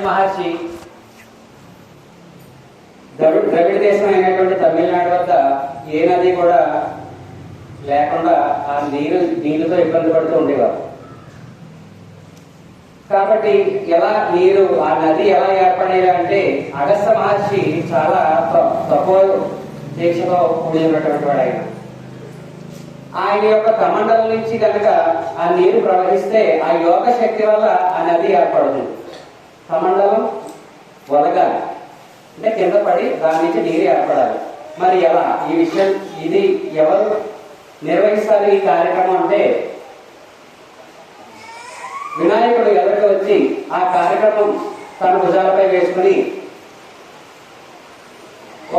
మహర్షి ద్రవిడ దేశం అయినటువంటి తమిళనాడు వద్ద ఏ నది కూడా లేకుండా ఆ నీరుతో ఇబ్బంది పడుతూ ఉండేవారు. కాబట్టి ఆ నది ఎలా ఏర్పడేది అంటే అగస్త్య మహర్షి చాలా తక్కువ దీక్షతో కూడి ఉన్నటువంటి వాడు. ఆయన యొక్క కమండలం నుంచి కనుక ఆ నీరు ప్రవహిస్తే ఆ యోగ శక్తి వల్ల ఆ నది ఏర్పడుతుంది. కమండలం వదగాలి అంటే కింద పడి దాని నుంచి నీరు ఏర్పడాలి. మరి ఎలా ఈ విషయం ఇది ఎవరు నిర్వహిస్తారు ఈ కార్యక్రమం అంటే వినాయకుడు ఎదురుకు వచ్చి ఆ కార్యక్రమం తన భుజాలపై వేసుకుని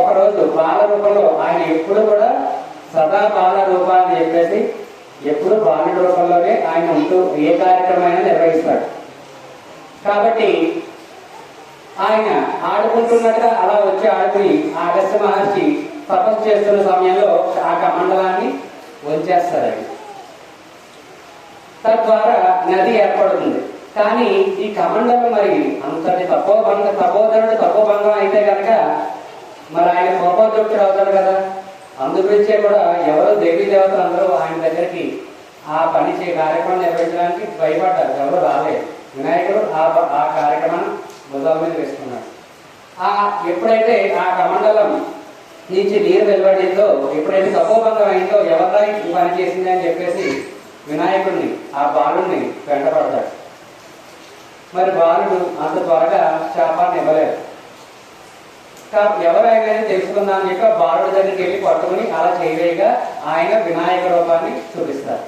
ఒకరోజు బాల రూపంలో ఆయన ఎప్పుడు కూడా సదా బాల రూపాన్ని చెప్పేసి ఎప్పుడు బాలుడి రూపంలోనే ఆయన ఉంటూ ఏ కార్యక్రమైనా నిర్వహిస్తాడు. కాబట్టి ఆయన ఆడుకుంటున్నట్టుగా అలా వచ్చి ఆడుకుని అగస్త్య మహర్షి తపస్సు చేస్తున్న సమయంలో ఆ కమండలాన్ని వంచేస్తారు. తద్వారా నది ఏర్పడుతుంది. కానీ ఈ కమండలం మరి అంతటి తపోభంగం అయితే కనుక మరి ఆయన కోపోద్రుక్తుడు అవుతాడు కదా. అందుగురించే కూడా ఎవరు దేవీ దేవతలు అందరూ ఆయన దగ్గరికి ఆ పని కార్యక్రమం నిర్వహించడానికి భయపడ్డారు. ఎవరు రాలేదు. వినాయకుడు ఆ కార్యక్రమాన్ని భుజాల మీద వేసుకున్నాడు. ఎప్పుడైతే ఆ కమండలం నుంచి నీరు వెలువడిందో, ఎప్పుడైతే తపోభంగం అయిందో ఎవరైనా ఈ పని చేసింది అని చెప్పేసి వినాయకుడిని ఆ బాలుడిని వెంటపడతాడు. మరి బాలుడు అంత త్వరగా శాపాన్ని ఇవ్వలేదు. ఎవరైనా తెలుసుకుందామని చెప్పి ఆ బాలుడి దగ్గరికి వెళ్ళి పట్టుకుని అలా చేయగా ఆయన వినాయక రూపాన్ని చూపిస్తారు.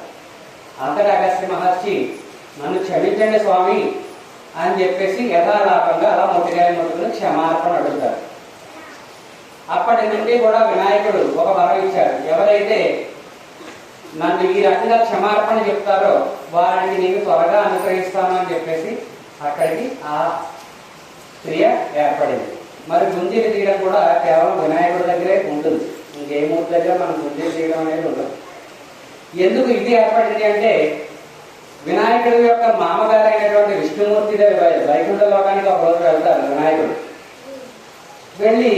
అంతటా అగస్త్య మహర్షి నన్ను క్షమించండి స్వామి అని చెప్పేసి యథాలాపంగా అలా ముట్టుకుని క్షమార్పణ అడుగుతారు. అప్పటి నుండి కూడా వినాయకుడు ఒక వరం ఇచ్చాడు. ఎవరైతే నన్ను ఈ రకంగా క్షమార్పణ చెప్తారో వారిని నేను త్వరగా అనుగ్రహిస్తాను అని చెప్పేసి అక్కడికి ఆ క్రియ ఏర్పడింది. మరి గుంజీలు తీయడం కూడా కేవలం వినాయకుడి దగ్గరే ఉంటుంది. ఇంకే మూర్తి దగ్గర మనం గుంజీలు తీయడం అనేది ఉండదు. ఎందుకు ఇది ఏర్పడింది అంటే వినాయకుడి యొక్క మామగారు అయినటువంటి విష్ణుమూర్తి వైకుంఠ లోకానికి ఒక రోజు వెళ్తారు వినాయకుడు. వెళ్ళి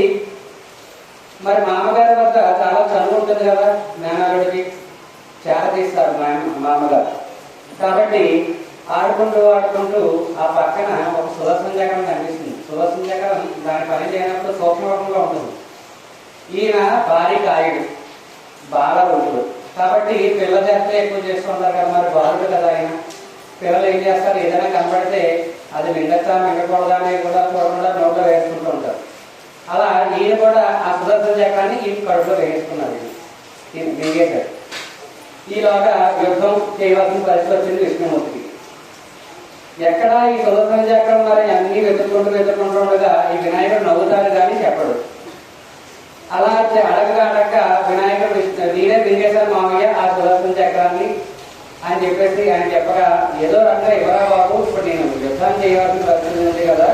మరి మామగారి వద్ద చాలా చదువు ఉంటుంది కదా, మేనల్లుడికి చేర తీస్తారు మామగారు. కాబట్టి ఆడుకుంటూ ఆ పక్కన ఒక సుదర్శన చక్రం కనిపిస్తుంది. సుదర్శన చక్రం దాని పని చేయనప్పుడు సూక్ష్మరూపంగా ఉంటుంది. ఈయన భారీ కాయుడు, బాలరూపుడు. కాబట్టి పిల్ల చేస్తే ఎక్కువ చేస్తుంటారు కదా. మరి బాలుడు కదా ఆయన. పిల్లలు ఏం చేస్తారు, ఏదైనా కనబడితే అది మింగకూడదా అని కూడా చూడకుండా నోట్లో వేసుకుంటూ ఉంటారు. అలా ఈయన కూడా ఆ సుదర్శన చక్రాన్ని ఈ కడుపులో వేసుకున్నారు. మింగేశారు. ఈలోగా యుద్ధం చేయవలసిన పరిస్థితి వచ్చింది విష్ణుమూర్తికి. ఎక్కడా ఈ సుదర్శన చక్రం మరి అన్ని వెతుక్కుంటూ ఉండగా ఈ వినాయకుడు నవ్వుతాడు కానీ చెప్పడు. అలా అడగక వినాయకుడు నేనే మింగేశాను మామయ్య ఆ సుదర్శన చక్రాన్ని అని చెప్పేసి ఆయన చెప్పగా ఏదో రకంగా ఎవరా బాబు ఇప్పుడు నేను యుద్ధం చేయవలసిన పరిస్థితి ఉంది కదా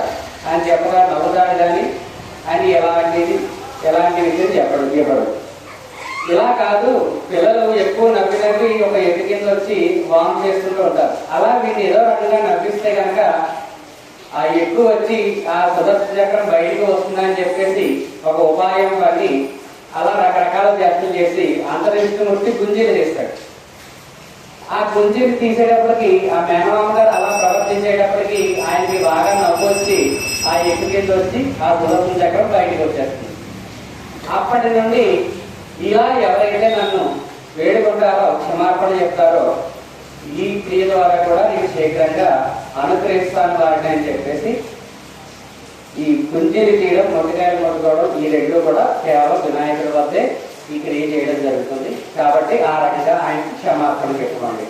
అని చెప్పగా నవ్వుతాడు కానీ ఆయన ఎలాంటి విషయం చెప్పడు. ఇలా కాదు, పిల్లలు ఎక్కువ నవ్వి ఒక ఎత్తి కింద వచ్చి వామ్ చేస్తుంటూ ఉంటారు. అలా వీళ్ళు ఏదో రకంగా నవ్విస్తే కనుక ఆ ఎక్కువ వచ్చి ఆ సుదర్శన చక్రం బయటకు వస్తుందని చెప్పేసి ఒక ఉపాయం పని అలా రకరకాల చేష్టలు చేసి అంతరిష్ఠమూర్తి గుంజీలు చేస్తాడు. ఆ గుంజీలు తీసేటప్పటికి ఆ మేనమామ గారు అలా ప్రవర్తించేటప్పటికి ఆయనకి బాగా నవ్వు వచ్చి ఆ ఎక్కువ కింద వచ్చి ఆ సుదర్శన చక్రం బయటకు వచ్చేస్తుంది. అప్పటి నుండి ఇలా ఎవరైతే నన్ను వేడుకుంటారో క్షమార్పణ చెప్తారో ఈ క్రియ ద్వారా కూడా నేను శీఘ్రంగా అనుగ్రహిస్తాను వారిని అని చెప్పేసి ఈ కుంజీలు తీయడం, మొట్టికాయలు మొట్టుకోవడం ఈ రెండు కూడా కేవలం వినాయకుడి వద్దే ఈ క్రియ చేయడం జరుగుతుంది. కాబట్టి ఆ రకంగా ఆయన క్షమార్పణ చెప్పుకోండి.